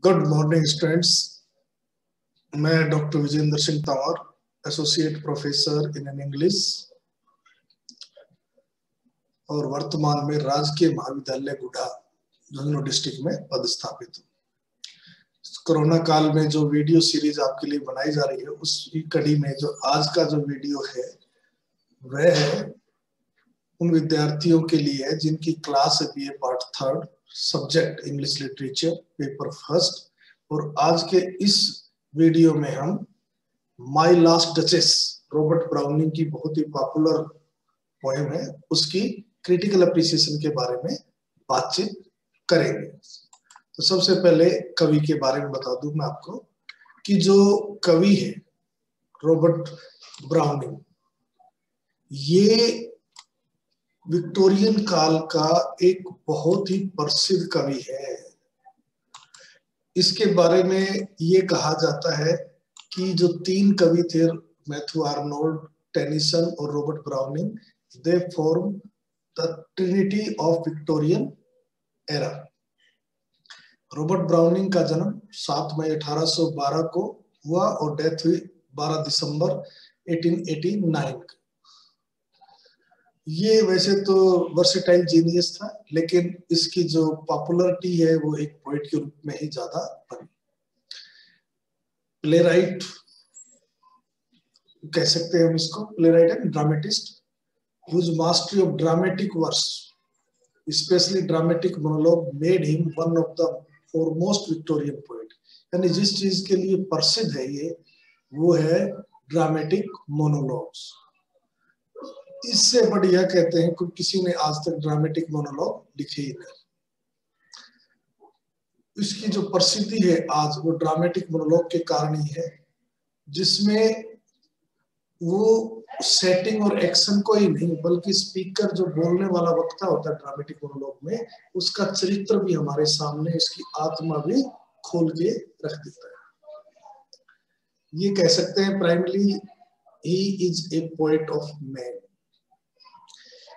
Good morning students. मैं doctor Vijendra Singh Tanwar, associate professor in English और वर्तमान में राजकीय महाविद्यालय गुढ़ा झुंझुनू डिस्ट्रिक्ट में पदस्थापित हूँ। कोरोना काल में जो वीडियो सीरीज आपके लिए बनाई जा रही है उसकी कड़ी में जो आज का जो वीडियो है वह है उन विद्यार्थियों के लिए है जिनकी क्लास है BA part 3 subject English literature paper first. और आज के इस वीडियो में हम my last duchess Robert Browning की बहुत ही पॉपुलर पोएम है उसकी क्रिटिकल अप्रिसिएशन के बारे में बातचीत करेंगे। तो सबसे पहले कवि के बारे में बता दूं मैं आपको कि जो कवि है रॉबर्ट ब्राउनिंग ये विक्टोरियन काल का एक बहुत ही प्रसिद्ध कवि है। इसके बारे में ये कहा जाता है कि जो 3 कवि थे मैथ्यू आर्नोल्ड, टेनिसन और Robert browning, they form the Trinity of Victorian era. Robert browning का जन्म 7 मई 1812 को हुआ और डेथ हुई 12 दिसंबर 1889। ये वैसे तो वर्सेटाइल जीनियस था, लेकिन इसकी जो पॉपुलरिटी है वो एक पोएट के रूप में ही ज्यादा बनी। प्लेराइट कह सकते हैं हम इसको, playwright and dramatist whose mastery of dramatic verse, especially dramatic monologue, made him one of the foremost Victorian poet। यानी जिस चीज के लिए प्रसिद्ध है ये वो है ड्रामेटिक मोनोलॉग्स। इससे बढ़िया कहते हैं कि किसी ने आज तक ड्रामेटिक मोनोलॉग लिखे ही नहीं। इसकी जो प्रसिद्धि है आज वो ड्रामेटिक मोनोलॉग के कारण ही है, जिसमें वो सेटिंग और एक्शन को ही नहीं बल्कि स्पीकर जो बोलने वाला वक्ता होता है ड्रामेटिक मोनोलॉग में, उसका चरित्र भी हमारे सामने, उसकी आत्मा भी खोल के रख देता है। ये कह सकते हैं primarily he is a poet of man.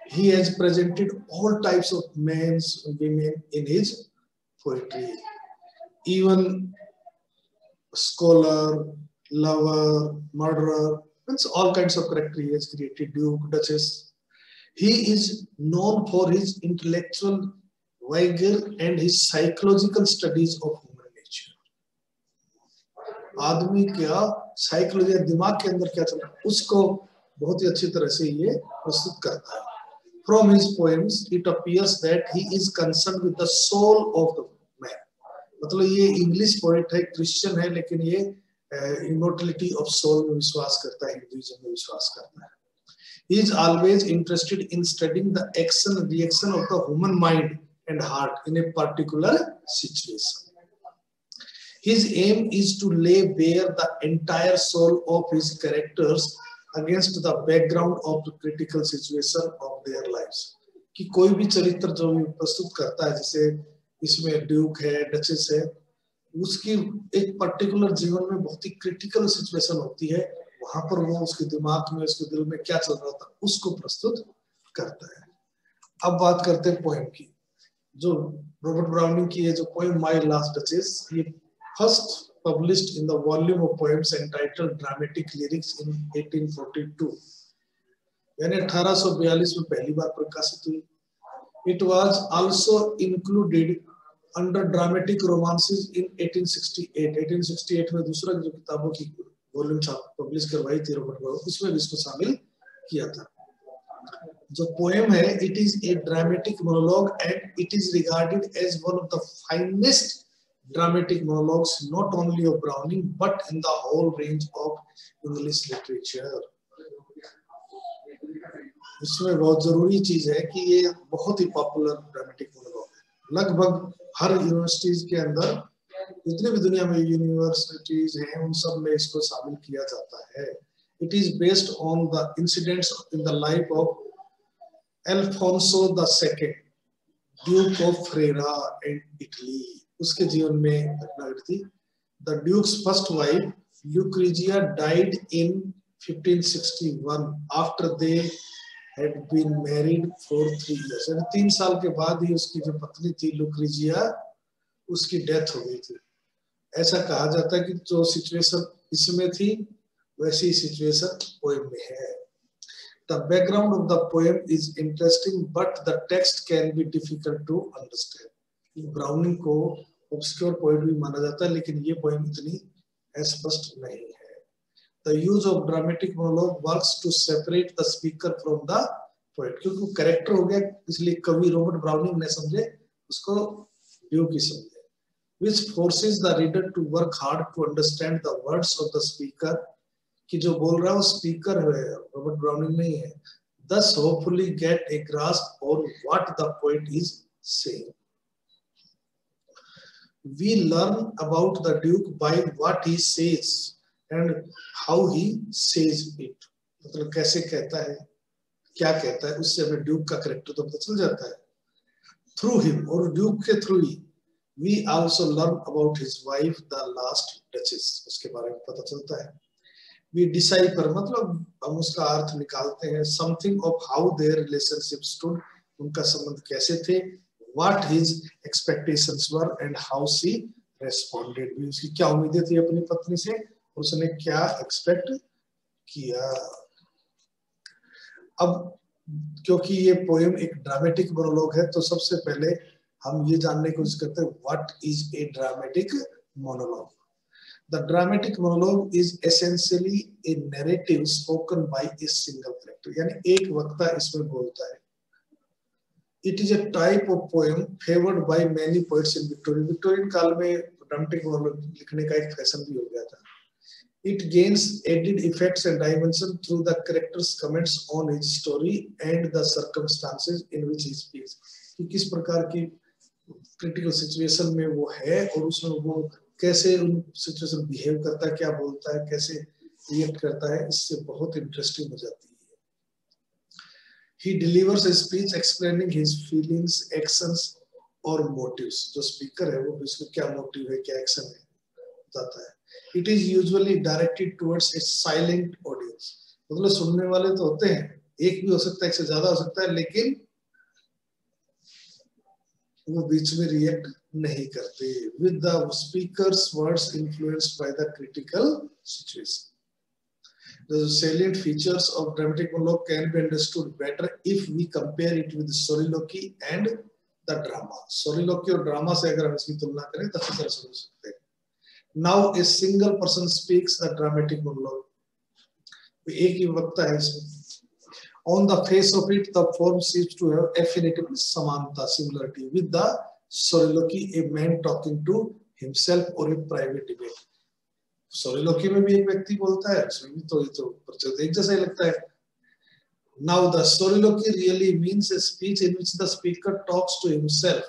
He has presented all types of men and women in his poetry. Even scholar, lover, murderer, it's all kinds of character he has created. Duke, Duchess. He is known for his intellectual vigor and his psychological studies of human nature. आदमी क्या psychology, दिमाग के अंदर क्या चल रहा है उसको बहुत ही अच्छी तरह से ये प्रस्तुत करता है। From his poems, it appears that he is concerned with the soul of the man। मतलब ये इंग्लिश पोएट है, क्रिश्चियन है, लेकिन ये इमॉर्टलिटी ऑफ सोल में विश्वास करता है, हिंदुइज्म में विश्वास करता है। He is always interested in studying the action and reaction of the human mind and heart in a particular situation। His aim is to lay bare the entire soul of his characters against the background of the critical situation of their lives। कि कोई भी चरित्र जो प्रस्तुत करता है, जैसे इसमें ड्यूक है, डचेस है, उसकी एक पर्टिकुलर जीवन में बहुत ही क्रिटिकल सिचुएशन होती है, वहां पर वो उसके दिमाग में, उसके दिल में क्या चल रहा था उसको प्रस्तुत करता है। अब बात करते हैं पोएम की। जो रॉबर्ट ब्राउनिंग की है जो पोएम माई लास्ट डचेस, ये first published in the volume of poems entitled Dramatic Lyrics in 1842। यानी 1842 में पहली बार प्रकाशित हुई। It was also included under Dramatic Romances in 1868। 1868 में दूसरा जो किताबों की वॉल्यूम पब्लिश करवाई थी रॉबर्ट ब्राउनिंग, उसमें भी इसको शामिल किया था। जो पोएम है, it is a dramatic monologue and it is regarded as one of the finest dramatic monologues not only of Browning but in the whole range of English literature। इसमें बहुत जरूरी चीज है कि ये बहुत ही पॉपुलर ड्रामेटिक मोनोलॉग है। लगभग हर यूनिवर्सिटीज के अंदर, जितने भी दुनिया में यूनिवर्सिटीज हैं, उन सब में इसको शामिल किया जाता है। It is based on the incidents in the life of Alfonso II, Duke of Ferrara and Italy। उसके जीवन में घटना घटी थी। The Duke's first wife Lucrezia died in 1561 after they had been married for 3 years। 3 साल के बाद ही उसकी जो पत्नी थी लुक्रेजिया, उसकी डेथ हो गई थी। ऐसा कहा जाता है कि जो सिचुएशन इसमें थी वैसी सिचुएशन पोएम में है। The background of the poem is interesting, but the text can be difficult to understand. Browning को ऑब्सक्योर पोएट भी माना जाता है, लेकिन ये पोएम इतनी स्पष्ट नहीं है। The use of dramatic monologue works to separate the speaker from the poet. क्योंकि वो कैरेक्टर हो गया, इसलिए कवि रॉबर्ट ब्राउनिंग ने समझे उसको ड्यूक ही समझे। Which forces the reader to work hard to understand the words of the speaker. कि जो बोल रहा है वो स्पीकर है, रॉबर्ट ब्राउनिंग नहीं है। Thus hopefully get a grasp on what the poet is saying. We learn about the Duke by what he says and how he says it. मतलब कैसे कहता है, क्या कहता है, उससे हमें ड्यूक का कैरेक्टर तो पता चल जाता है। Through him, और ड्यूक के through he we also learn about his wife, the last duchess. उसके बारे में पता चलता है। We decipher, मतलब हम उसका अर्थ निकालते हैं। Something of how their relationship stood, उनका संबंध कैसे थे। What his expectations were and how she responded. भी उसकी क्या उम्मीदें थी अपनी पत्नी से, उसने क्या एक्सपेक्ट किया। अब क्योंकि ये पोएम एक ड्रामेटिक मोनोलॉग है, तो सबसे पहले हम ये जानने की कोशिश करते हैं what is a dramatic monologue. The dramatic monologue is essentially a narrative spoken by a single character. यानी एक वक्ता इसमें बोलता है। It is a type of poem favored by many poets in Victorian. Victorian काल में dramatic monologue लिखने का एक फैशन भी हो गया था। It gains added effects and dimension through the character's comments on his story and the circumstances in which he speaks. कि किस प्रकार की क्रिटिकल सिचुएशन में वो है और उसमें वो कैसे उन सिचुएशन बिहेव करता है, क्या बोलता है, कैसे रिएक्ट करता है, इससे बहुत इंटरेस्टिंग हो जाती है। He delivers a speech explaining his feelings, actions और motives. जो स्पीकर है वो उसका क्या मोटिव है, क्या एक्शन है बताता है। It is usually directed towards a silent audience. मतलब सुनने वाले तो होते हैं, एक भी हो सकता है, एक से ज्यादा हो सकता है, लेकिन वो बीच में रिएक्ट नहीं करते। With the speaker's words influenced by the critical situation. The salient features of dramatic monologue can be understood better if we compare it with soliloquy and the drama. Soliloquy और ड्रामा से अगर हम इसकी तुलना करें तो अच्छी तरह समझ सकते हैं। Now a single person speaks the dramatic monologue. एक ही वक्ता है इसमें। On the face of it, the form seems to have affinity, samanta, similarity with the soliloquy, a man talking to himself or a private debate. Soliloquy में भी एक व्यक्ति बोलता है, इसमें भी तो ये तो प्रचलित एक जैसा ही लगता है। Now the soliloquy really means a speech in which the speaker talks to himself.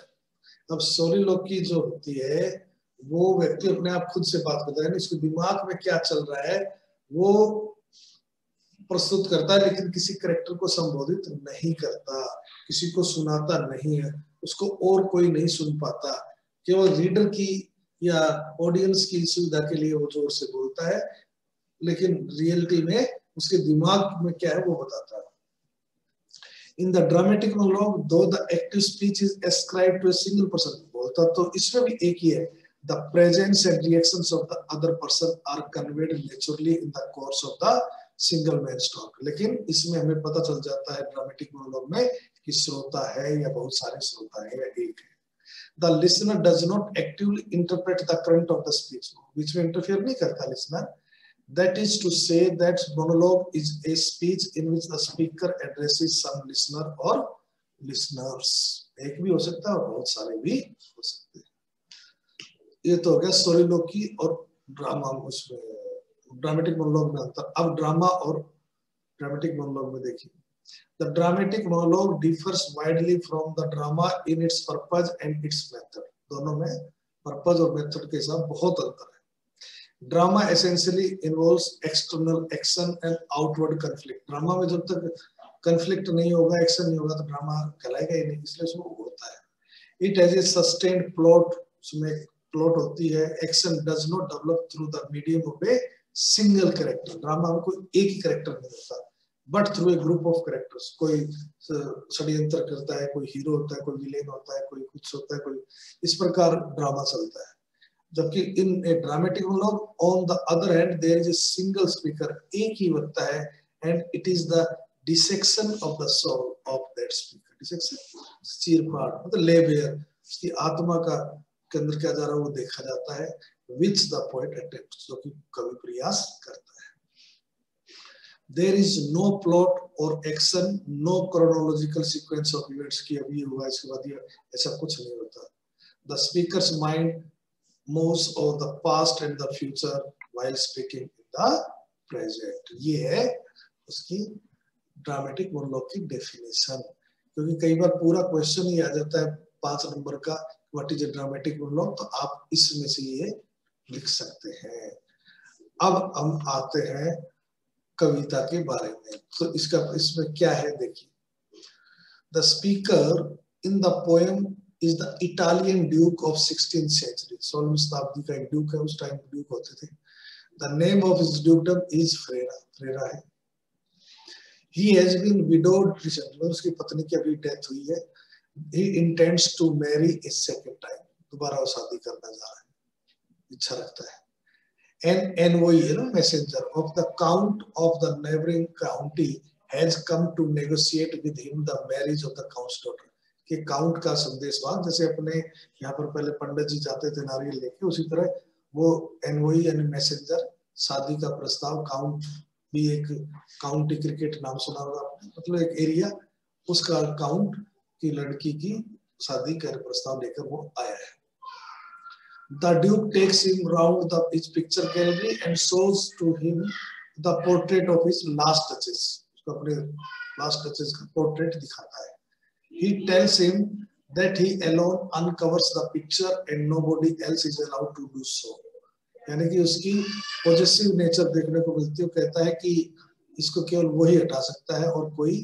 अब soliloquy जो होती है, वो व्यक्ति अपने आप खुद से बात करता है, यानी उसके दिमाग में क्या चल रहा है वो प्रस्तुत करता है, लेकिन किसी कैरेक्टर को संबोधित नहीं करता, किसी को सुनाता नहीं है, उसको और कोई नहीं सुन पाता, केवल रीडर की या ऑडियंस की सुविधा के लिए वो जोर से बोलता है, लेकिन रियलिटी में उसके दिमाग में क्या है वो बताता है। In the dramatic monologue, though the active speech is ascribed to a single person, बोलता तो इसमें भी एक ही है, the presence and reactions of the other person are conveyed naturally in the course of the single man's talk. लेकिन इसमें हमें पता चल जाता है ड्रामेटिक मोनोलॉग में कि श्रोता है या बहुत सारे श्रोता है या एक है। The listener does not actively interpret the current of the speech. बीच में इंटरफेयर नहीं करता listener. That is to say that monologue is a speech in which the speaker addresses some listener or listeners. एक भी हो सकता है और बहुत सारे भी हो सकते हैं। ये तो हो गया सोलिलोकी और ड्रामा, उसमें ड्रामेटिक मोनोलॉग में अंतर। अब ड्रामा और ड्रामेटिक मोनोलॉग में देखिए। The dramatic monologue differs widely from the drama in its purpose and its method. दोनों में पर्पज और मेथड के साथ बहुत अंतर है। Drama essentially involves external action and outward conflict. Drama में जब तक conflict नहीं होगा, एक्शन नहीं होगा, तो ड्रामा कहलाएगा ही नहीं, इसलिए उसमें होता है। It has a sustained plot, उसमें प्लॉट होती है। Action does not develop through the medium of a single character. Drama में कोई एक ही कैरेक्टर नहीं होता, but through a group of characters. कोई षड्यंत्र करता है, कोई हीरो होता है, कोई विलेन होता है, कोई कुछ होता है, कोई इस प्रकार ड्रामा चलता है। जबकि in a dramatic monologue on the other hand there is a single speaker, एक ही वक्ता है, and it is the dissection of the soul of that speaker. Dissection चीरफाड़ मतलब ले बेयर, उसकी आत्मा का के अंदर क्या जा रहा है वो देखा जाता है, which the poet attempts, जो कि कवि प्रयास करता है। There is no plot or action, no chronological sequence of events कि अभी हुआ इसके बाद ये, ऐसा कुछ नहीं होता। The speaker's mind moves over the past and the future while speaking in the present। ये है उसकी ड्रामेटिक मोनोलॉग की डेफिनेशन। क्योंकि कई बार पूरा क्वेश्चन ही आ जाता है 5 नंबर का, what is a dramatic monologue, तो आप इसमें से ये लिख सकते हैं। अब हम आते हैं कविता के बारे में, तो इसमें क्या है देखिए। The speaker in the poem is the Italian duke of 16th century. 16वीं शताब्दी का एक ड्यूक है, उस टाइम ड्यूक होते थे। The name of his ड्यूकडम is Ferreira, Ferreira है। He has been widowed recently, उसकी पत्नी की अभी डेथ हुई है। He intends to marry a second time, दोबारा वो शादी करना जा रहा है, इच्छा रखता है। An envoy, messenger of the count of the neighboring county has come to negotiate with him the marriage of the count's daughter। कि काउंट का संदेशवाहक, जैसे अपने यहाँ पर पहले पंडित जी जाते थे नारियल लेके, उसी तरह वो एनवोई यानी मैसेंजर शादी का प्रस्ताव, काउंट भी एक काउंटी क्रिकेट नाम सुना होगा आपने, मतलब एक एरिया, उसका काउंट की लड़की की शादी का प्रस्ताव लेकर वो आया है। The Duke takes him round his picture gallery and shows to him the portrait of his last duchess। उसको अपने last duchess का portrait दिखाता है। He tells him that he alone uncovers the picture and nobody else is allowed to do so। यानी कि उसकी positive nature देखने को मिलती है। कहता है कि इसको केवल वही हटा सकता है और कोई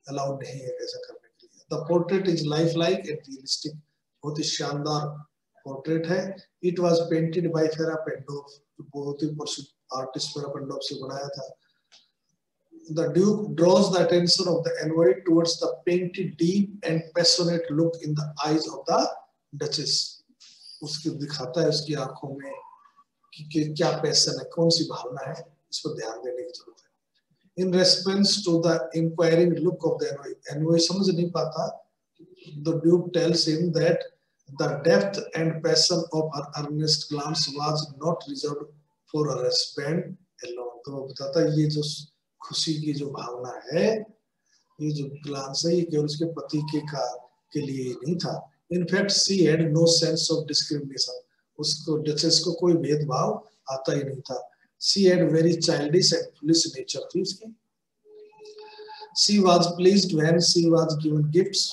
अलाउड नहीं है ऐसा करने के लिए। The portrait is life like and realistic, बहुत ही शानदार पोर्ट्रेट है। इट वाज पेंटेड बाय फेरा पेंडोफ, बहुत ही प्रसिद्ध आर्टिस्ट फेरा पेंडोफ से बनाया था। The Duke draws the attention of the envoy towards the painted deep and passionate look in the eyes of the Duchess। उसकी दिखाता है उसकी आंखों में कि क्या पैशन है, कौन सी भावना है, इस पर ध्यान देने की जरूरत है। In response to the inquiring look of the envoy, envoy समझ नहीं पाता। The Duke tells him that the depth and passion of her earnest glance was not reserved for her husband alone। तो वो बताता है ये जो खुशी की जो भावना है, ये जो ग्लांस है, ये केवल उसके पति के लिए नहीं था। In fact she had no sense of discrimination, उसको डचेस को कोई भेदभाव आता ही नहीं था। She had very childish and foolish nature थी उसकी। She was pleased when she was given gifts,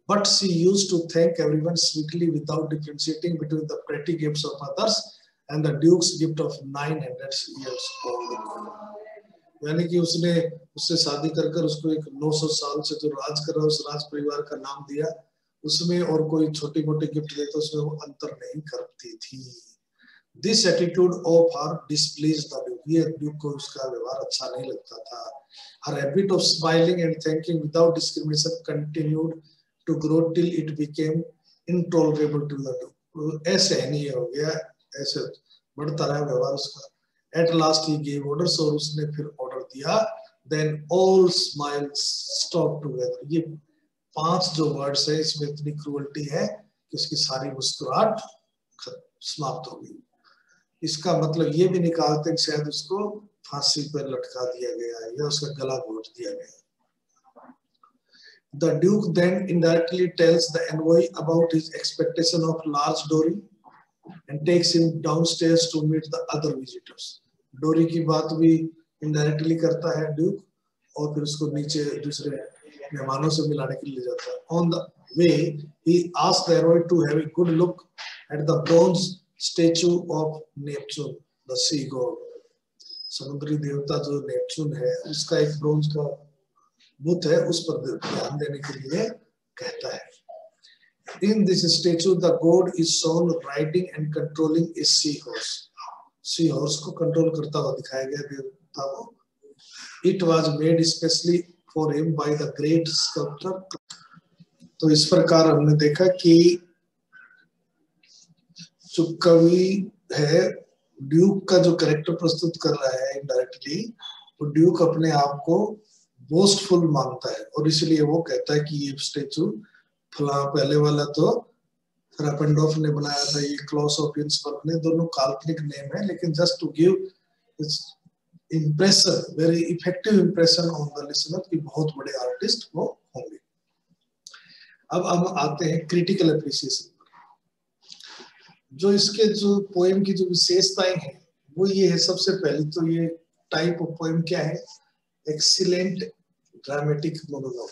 but she used to thank everyone sweetly without differentiating between the pretty gifts of others and the duke's gift of 900 years old। यानी कि उसने उससे शादी कर उसको एक 900 साल से जो राज कर रहा है उस राज परिवार का नाम दिया, उसमें और कोई छोटी मोटी गिफ्ट देता उसमें वो अंतर नहीं करती थी। This attitude of her displeased the Duke, ये ड्यूक को उसका व्यवहार अच्छा नहीं लगता था। Her habit of smiling and thanking without discrimination continued to grow till it became intolerable to the Duke। ऐसे नहीं हो गया, ऐसे बढ़ता रहा व्यवहार उसका। At last he gave orders, और उसने फिर ऑर्डर दिया। Then all smiles stopped together। ये 5 जो वर्ड्स है इसमें इतनी क्रूअल्टी है कि उसकी सारी मुस्कुराहट समाप्त हो गई। इसका मतलब ये भी निकालते हैं शायद उसको फांसी पर लटका दिया गया या उसका गला घोट दिया गया। The Duke then indirectly tells the envoy about his expectation of large dowry and takes him downstairs to meet the other visitors। डोरी की बात भी इनडायरेक्टली करता है ड्यूक, और फिर उसको नीचे दूसरे मेहमानों से मिलाने के लिए जाता है। On the way, he asks the envoy to have a good look at the bronze statue of Neptune, the sea god। समुद्री देवता जो नेपच्यून है उसका एक ब्रोंज का बुत है, उस पर ध्यान देने के लिए कहता है। In this statue, the god is shown riding and controlling a seahorse। seahorse को कंट्रोल करता हुआ दिखाया गया देवता को। It was made especially for him by the great sculptor। तो इस प्रकार हमने देखा कि जो कवि है ड्यूक का जो कैरेक्टर प्रस्तुत कर रहा है इनडायरेक्टली, वो ड्यूक अपने आप को बोस्टफुल मानता है और इसलिए वो कहता है कि ये स्टेचू फला पहले वाला तो रैपेंडॉफ ने बनाया था, ये क्लॉस ऑफ हिल्सबर्ग ने, दोनों काल्पनिक नेम है, लेकिन just to give impression, very effective impression on the listener कि बहुत बड़े आर्टिस्ट वो होंगे। अब हम आते हैं क्रिटिकल एप्रिसिएशन पर। जो इसके जो पोएम की जो विशेषताएं हैं वो ये है, सबसे पहले तो ये टाइप ऑफ पोएम क्या है, एक्सीलेंट ड्रामेटिक मोनोलॉग।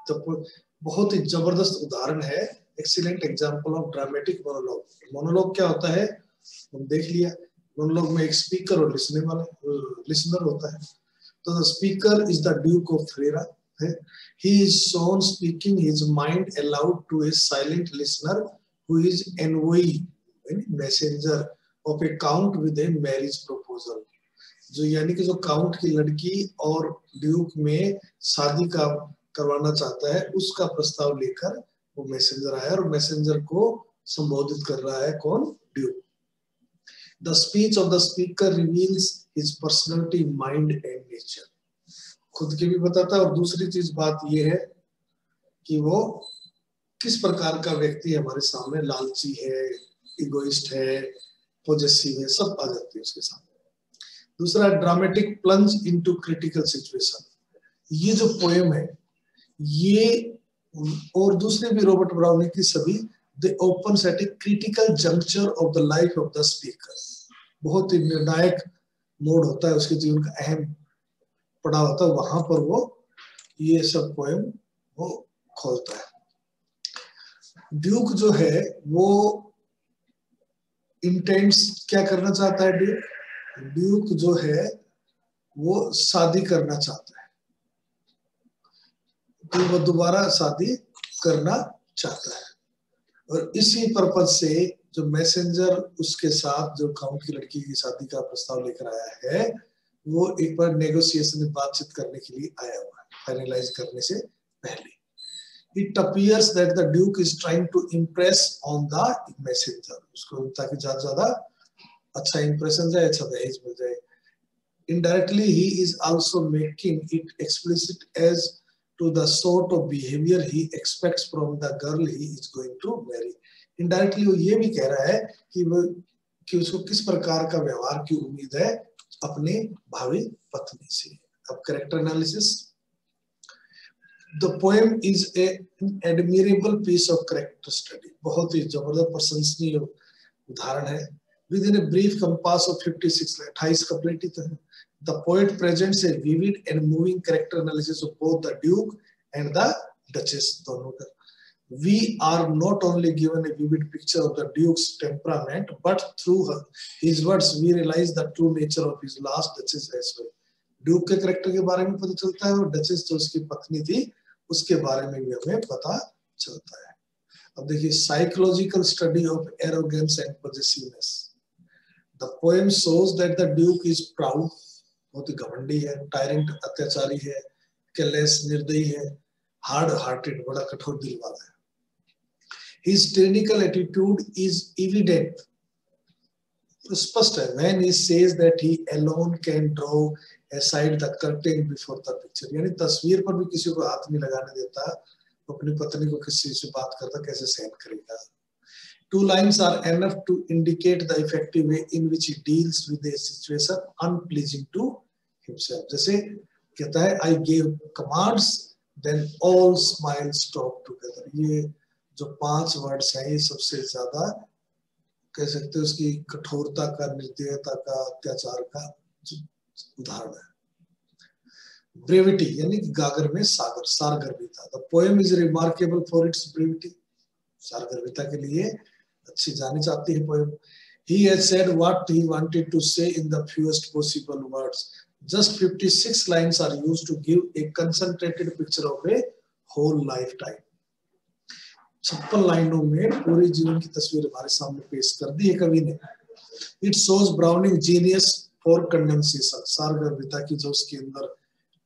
तो बहुत ही जबरदस्त उदाहरण है, excellent example of dramatic monologue. Monologue क्या होता है हम देख लिया, मोनोलॉग में एक स्पीकर और लिसनर होता है। तो the speaker is the Duke of Ferreira है, he is shown speaking his mind aloud to a silent listener who is envoy, messenger of a count with a marriage proposal। जो यानी कि जो count की लड़की और ड्यूक में शादी का करवाना चाहता है, उसका प्रस्ताव लेकर वो मैसेंजर आया और मैसेंजर को संबोधित कर रहा है कौन, Duke. The speech of the speaker reveals his personality, mind and nature, खुद के भी बताता है और दूसरी चीज बात ये है कि वो किस प्रकार का व्यक्ति है हमारे सामने, लालची है, इगोइस्ट है, पॉजेसिव है, सब आ जाती है उसके सामने। दूसरा dramatic plunge into critical situation. ये जो पोएम है ये और दूसरे भी रॉबर्ट ब्राउनिंग की सभी, they opens at a critical juncture of the life of the speaker. बहुत ही निर्णायक मोड होता है उसके जीवन का, अहम पड़ा होता है, वहां पर वो ये सब पोएम वो खोलता है। ड्यूक जो है वो इंटेंट्स क्या करना चाहता है, ड्यूक जो है वो शादी करना चाहता है, तो वो दोबारा शादी करना चाहता है और इसी पर्पज से जो मैसेंजर उसके साथ जो काउंट की लड़की की शादी का प्रस्ताव लेकर आया है, वो एक बार नेगोशिएशन में बातचीत करने के लिए आया हुआ है, फाइनलाइज करने से पहले। It appears that the Duke is trying to impress on the messenger, उसको ताकि ज्यादा अच्छा इंप्रेशन जाए, अच्छा दहेज मिल जाए। Indirectly, he is also making it explicit as to the sort of behavior he expects from the girl he is going to marry. Indirectly वो ये भी कह रहा है कि उसको किस प्रकार का व्यवहार की उम्मीद है अपने भावी पत्नी से। अब character analysis. The poem is an admirable piece of character study, बहुत ही जबरदस्त प्रशंसनीय उदाहरण है। Within a brief compass of 56 28 couplet ही तो है। The poet presents a vivid and moving character analysis of both the Duke and the Duchess, दोनों का। We are not only given a vivid picture of the Duke's temperament, but through his words we realize the true nature of his last Duchess as well. Duke के character के बारे में पता चलता है और डचेस जो उसकी पत्नी थी उसके बारे में भी हमें पता चलता है। अब देखिए, psychological study of arrogance and possessiveness. The poem shows that the duke is proud, बहुत ही घमंडी है, टायरेंट अत्याचारी है, केयरलेस निर्दयी है, हार्ड हार्टेड बड़ा कठोर दिल वाला है। His tyrannical attitude is evident, स्पष्ट है, when he says that he alone can draw aside the curtain before the picture, यानी तस्वीर पर भी किसी को हाथ नहीं लगाने देता, अपनी पत्नी को किसी से बात करता कैसे सहन करेगा। Two lines are enough to indicate the effective way in which he deals with a situation unpleasing to himself. जैसे कहता है I gave commands, then all smiles stopped together। ये जो 5 वर्ड्स हैं ये सबसे ज्यादा कह सकते हैं उसकी कठोरता का, निर्दयता का, अत्याचार का उदाहरण है। ब्रेविटी यानी गागर में सागर, सारगर्भिता। The poem is remarkable for its brevity, सारगर्भिता के लिए अच्छी जानी जाती है poem. He has said what he wanted to say in the fewest possible words. Just 56 lines are used to give a concentrated picture of a whole lifetime. 56 लाइनों में पूरे जीवन की तस्वीर हमारे सामने पेश कर दी है कवि ने। It shows Browning genius for condensation, सारगर्भिता की जो उसके अंदर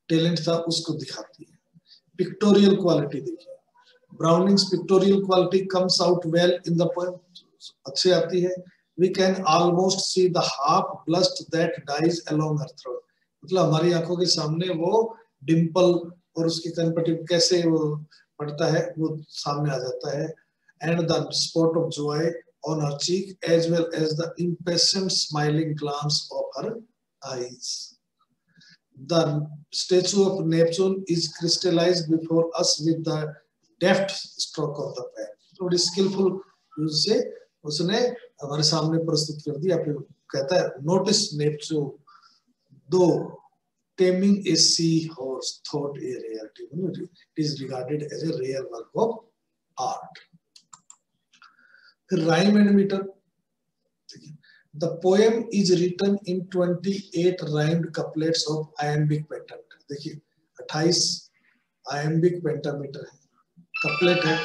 टैलेंट था उसको दिखाती है। पिक्टोरियल क्वालिटी देखिए, Browning's pictorial quality comes out well in the poem, अच्छे आती है। we can almost see the half blush that dies along her throat. मतलब हमारी आंखों के सामने वो डिम्पल और उसकी कनपटी कैसे वो पड़ता है वो सामने आ जाता है. And the spot of joy on her cheek as well as the impatient smiling glance of her eyes. The statue of Neptune is crystallized before us with the deft stroke of the pen. थोड़ी skillful use से उसने हमारे सामने प्रस्तुत कर दिया. कहता है notice Neptune, though taming a seahorse thought a rarity, it is regarded as a rare work of art. Rhyme and meter. The poem is written in 28 rhymed couplets of iambic pentameter. देखिए 28 iambic pentameter है, couplet है.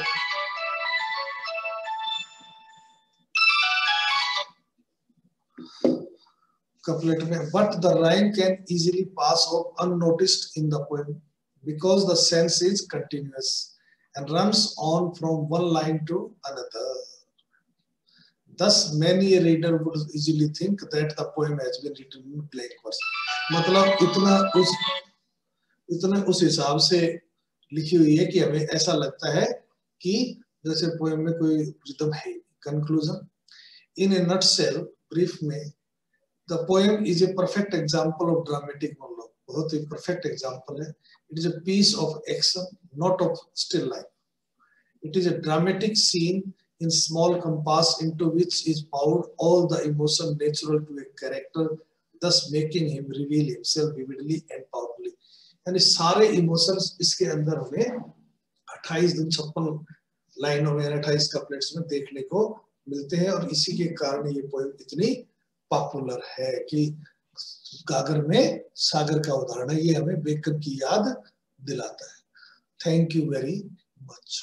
Couplet में, but the rhyme can easily pass off unnoticed in the poem because the sense is continuous and runs on from one line to another. Thus, many a reader would easily think that the poem has been written in blank verse. मतलब इतना उस हिसाब से लिखी हुई है कि हमें ऐसा लगता है कि जैसे पोएम में कोई रिदम है. Conclusion. In a nutshell, brief में, the poem is a perfect example of dramatic monologue. बहुत ही perfect example है. It is a piece of action, not of still life. It is a dramatic scene in small compass into which is poured all the emotion natural to a character, thus making him reveal himself vividly and powerfully. यानी सारे emotions इसके अंदर हमें 28 दिन 56 लाइनों में 28 couplets में देखने को मिलते हैं और इसी के कारण ये पोएम इतनी पॉपुलर है कि गागर में सागर का उदाहरण है. ये हमें बेकन की याद दिलाता है. Thank you very much.